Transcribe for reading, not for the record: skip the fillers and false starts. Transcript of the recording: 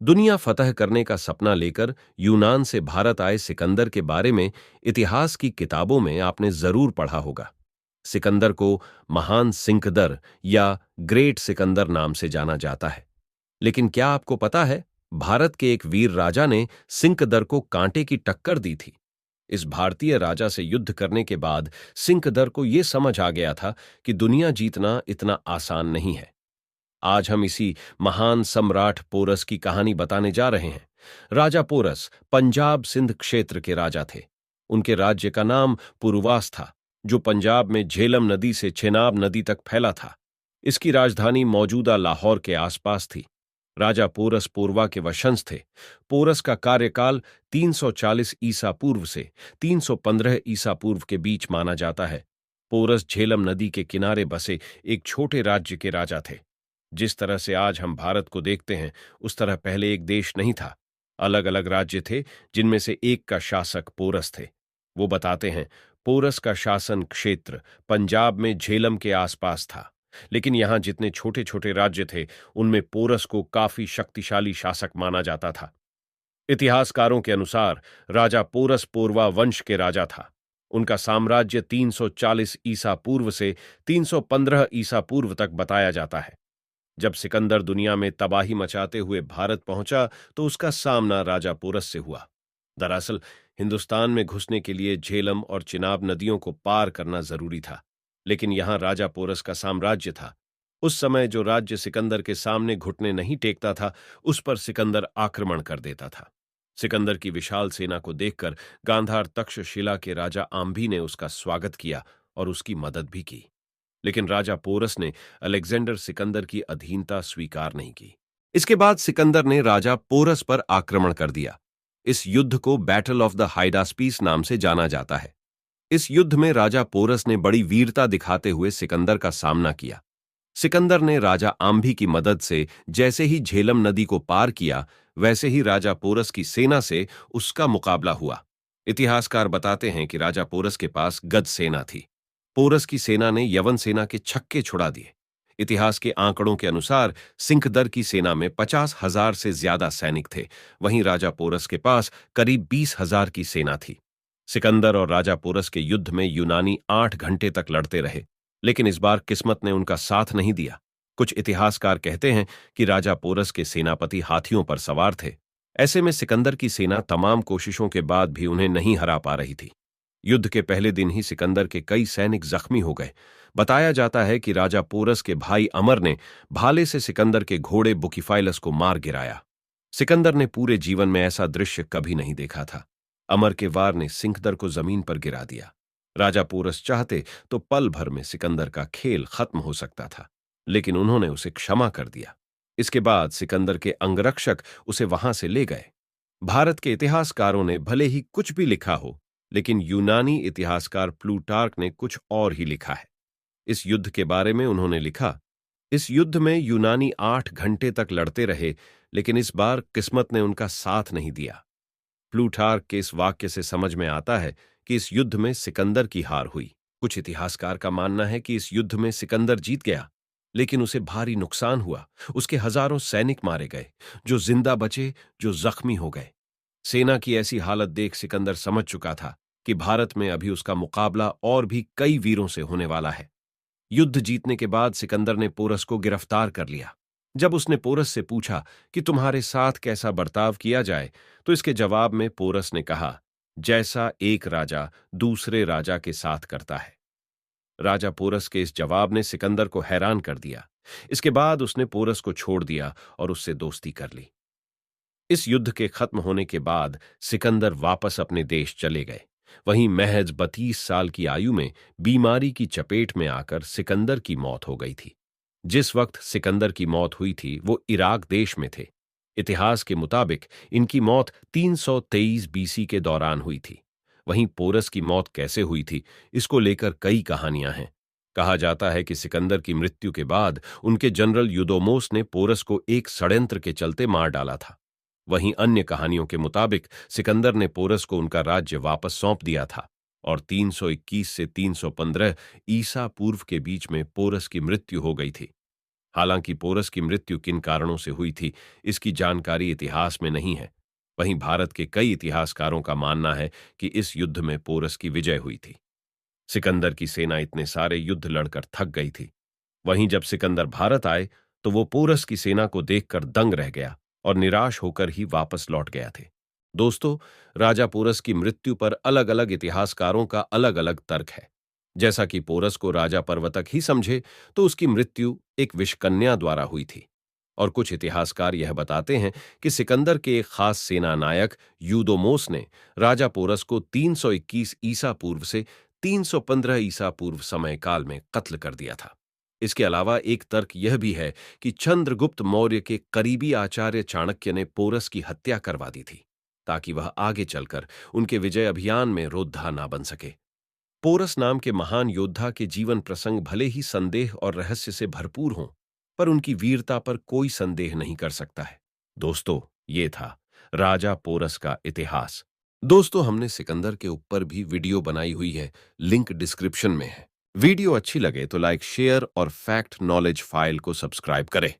दुनिया फतह करने का सपना लेकर यूनान से भारत आए सिकंदर के बारे में इतिहास की किताबों में आपने जरूर पढ़ा होगा। सिकंदर को महान सिकंदर या ग्रेट सिकंदर नाम से जाना जाता है। लेकिन क्या आपको पता है, भारत के एक वीर राजा ने सिकंदर को कांटे की टक्कर दी थी। इस भारतीय राजा से युद्ध करने के बाद सिकंदर को यह समझ आ गया था कि दुनिया जीतना इतना आसान नहीं है। आज हम इसी महान सम्राट पोरस की कहानी बताने जा रहे हैं। राजा पोरस पंजाब सिंध क्षेत्र के राजा थे। उनके राज्य का नाम पुरुवास था, जो पंजाब में झेलम नदी से चेनाब नदी तक फैला था। इसकी राजधानी मौजूदा लाहौर के आसपास थी। राजा पोरस पूर्वा के वंशज थे। पोरस का कार्यकाल 340 ईसा पूर्व से 315 ईसा पूर्व के बीच माना जाता है। पोरस झेलम नदी के किनारे बसे एक छोटे राज्य के राजा थे। जिस तरह से आज हम भारत को देखते हैं, उस तरह पहले एक देश नहीं था। अलग अलग राज्य थे, जिनमें से एक का शासक पोरस थे। वो बताते हैं, पोरस का शासन क्षेत्र पंजाब में झेलम के आसपास था। लेकिन यहां जितने छोटे छोटे राज्य थे, उनमें पोरस को काफी शक्तिशाली शासक माना जाता था। इतिहासकारों के अनुसार राजा पोरस पोरवा वंश के राजा था। उनका साम्राज्य 340 ईसा पूर्व से 315 ईसा पूर्व तक बताया जाता है। जब सिकंदर दुनिया में तबाही मचाते हुए भारत पहुंचा, तो उसका सामना राजा पोरस से हुआ। दरअसल हिंदुस्तान में घुसने के लिए झेलम और चिनाब नदियों को पार करना जरूरी था। लेकिन यहां राजा पोरस का साम्राज्य था। उस समय जो राज्य सिकंदर के सामने घुटने नहीं टेकता था, उस पर सिकंदर आक्रमण कर देता था। सिकंदर की विशाल सेना को देखकर गांधार तक्षशिला के राजा आम्भी ने उसका स्वागत किया और उसकी मदद भी की। लेकिन राजा पोरस ने अलेक्जेंडर सिकंदर की अधीनता स्वीकार नहीं की। इसके बाद सिकंदर ने राजा पोरस पर आक्रमण कर दिया। इस युद्ध को बैटल ऑफ द हाइडास्पीस नाम से जाना जाता है। इस युद्ध में राजा पोरस ने बड़ी वीरता दिखाते हुए सिकंदर का सामना किया। सिकंदर ने राजा आम्भी की मदद से जैसे ही झेलम नदी को पार किया, वैसे ही राजा पोरस की सेना से उसका मुकाबला हुआ। इतिहासकार बताते हैं कि राजा पोरस के पास गद सेना थी। पोरस की सेना ने यवन सेना के छक्के छुड़ा दिए। इतिहास के आंकड़ों के अनुसार सिकंदर की सेना में 50,000 से ज्यादा सैनिक थे। वहीं राजा पोरस के पास करीब 20,000 की सेना थी। सिकंदर और राजा पोरस के युद्ध में यूनानी 8 घंटे तक लड़ते रहे, लेकिन इस बार किस्मत ने उनका साथ नहीं दिया। कुछ इतिहासकार कहते हैं कि राजा पोरस के सेनापति हाथियों पर सवार थे। ऐसे में सिकंदर की सेना तमाम कोशिशों के बाद भी उन्हें नहीं हरा पा रही थी। युद्ध के पहले दिन ही सिकंदर के कई सैनिक जख्मी हो गए। बताया जाता है कि राजा पोरस के भाई अमर ने भाले से सिकंदर के घोड़े बुकीफाइलस को मार गिराया। सिकंदर ने पूरे जीवन में ऐसा दृश्य कभी नहीं देखा था। अमर के वार ने सिकंदर को जमीन पर गिरा दिया। राजा पोरस चाहते तो पल भर में सिकंदर का खेल खत्म हो सकता था, लेकिन उन्होंने उसे क्षमा कर दिया। इसके बाद सिकंदर के अंगरक्षक उसे वहां से ले गए। भारत के इतिहासकारों ने भले ही कुछ भी लिखा हो, लेकिन यूनानी इतिहासकार प्लूटार्क ने कुछ और ही लिखा है। इस युद्ध के बारे में उन्होंने लिखा, इस युद्ध में यूनानी 8 घंटे तक लड़ते रहे, लेकिन इस बार किस्मत ने उनका साथ नहीं दिया। प्लूटार्क के इस वाक्य से समझ में आता है कि इस युद्ध में सिकंदर की हार हुई। कुछ इतिहासकार का मानना है कि इस युद्ध में सिकंदर जीत गया, लेकिन उसे भारी नुकसान हुआ। उसके हजारों सैनिक मारे गए, जो जिंदा बचे, जो जख्मी हो गए। सेना की ऐसी हालत देख सिकंदर समझ चुका था कि भारत में अभी उसका मुकाबला और भी कई वीरों से होने वाला है। युद्ध जीतने के बाद सिकंदर ने पोरस को गिरफ्तार कर लिया। जब उसने पोरस से पूछा कि तुम्हारे साथ कैसा बर्ताव किया जाए, तो इसके जवाब में पोरस ने कहा, जैसा एक राजा दूसरे राजा के साथ करता है। राजा पोरस के इस जवाब ने सिकंदर को हैरान कर दिया। इसके बाद उसने पोरस को छोड़ दिया और उससे दोस्ती कर ली। इस युद्ध के खत्म होने के बाद सिकंदर वापस अपने देश चले गए। वहीं महज 32 साल की आयु में बीमारी की चपेट में आकर सिकंदर की मौत हो गई थी। जिस वक्त सिकंदर की मौत हुई थी, वो इराक देश में थे। इतिहास के मुताबिक इनकी मौत 323 बीसी के दौरान हुई थी। वहीं पोरस की मौत कैसे हुई थी, इसको लेकर कई कहानियां हैं। कहा जाता है कि सिकंदर की मृत्यु के बाद उनके जनरल यूदोमोस ने पोरस को एक षड्यंत्र के चलते मार डाला था। वहीं अन्य कहानियों के मुताबिक सिकंदर ने पोरस को उनका राज्य वापस सौंप दिया था और 321 से 315 ईसा पूर्व के बीच में पोरस की मृत्यु हो गई थी। हालांकि पोरस की मृत्यु किन कारणों से हुई थी, इसकी जानकारी इतिहास में नहीं है। वहीं भारत के कई इतिहासकारों का मानना है कि इस युद्ध में पोरस की विजय हुई थी। सिकंदर की सेना इतने सारे युद्ध लड़कर थक गई थी। वहीं जब सिकंदर भारत आए तो वो पोरस की सेना को देखकर दंग रह गया और निराश होकर ही वापस लौट गया थे। दोस्तों, राजा पोरस की मृत्यु पर अलग अलग इतिहासकारों का अलग अलग तर्क है। जैसा कि पोरस को राजा पर्वतक ही समझे, तो उसकी मृत्यु एक विषकन्या द्वारा हुई थी। और कुछ इतिहासकार यह बताते हैं कि सिकंदर के एक खास सेना नायक यूदोमोस ने राजा पोरस को 321 ईसा पूर्व से 315 ईसा पूर्व समय काल में कत्ल कर दिया था। इसके अलावा एक तर्क यह भी है कि चंद्रगुप्त मौर्य के करीबी आचार्य चाणक्य ने पोरस की हत्या करवा दी थी, ताकि वह आगे चलकर उनके विजय अभियान में रोधा ना बन सके। पोरस नाम के महान योद्धा के जीवन प्रसंग भले ही संदेह और रहस्य से भरपूर हों, पर उनकी वीरता पर कोई संदेह नहीं कर सकता है। दोस्तों, ये था राजा पोरस का इतिहास। दोस्तों, हमने सिकंदर के ऊपर भी वीडियो बनाई हुई है, लिंक डिस्क्रिप्शन में है। वीडियो अच्छी लगे तो लाइक, शेयर और फैक्ट नॉलेज फाइल को सब्सक्राइब करें।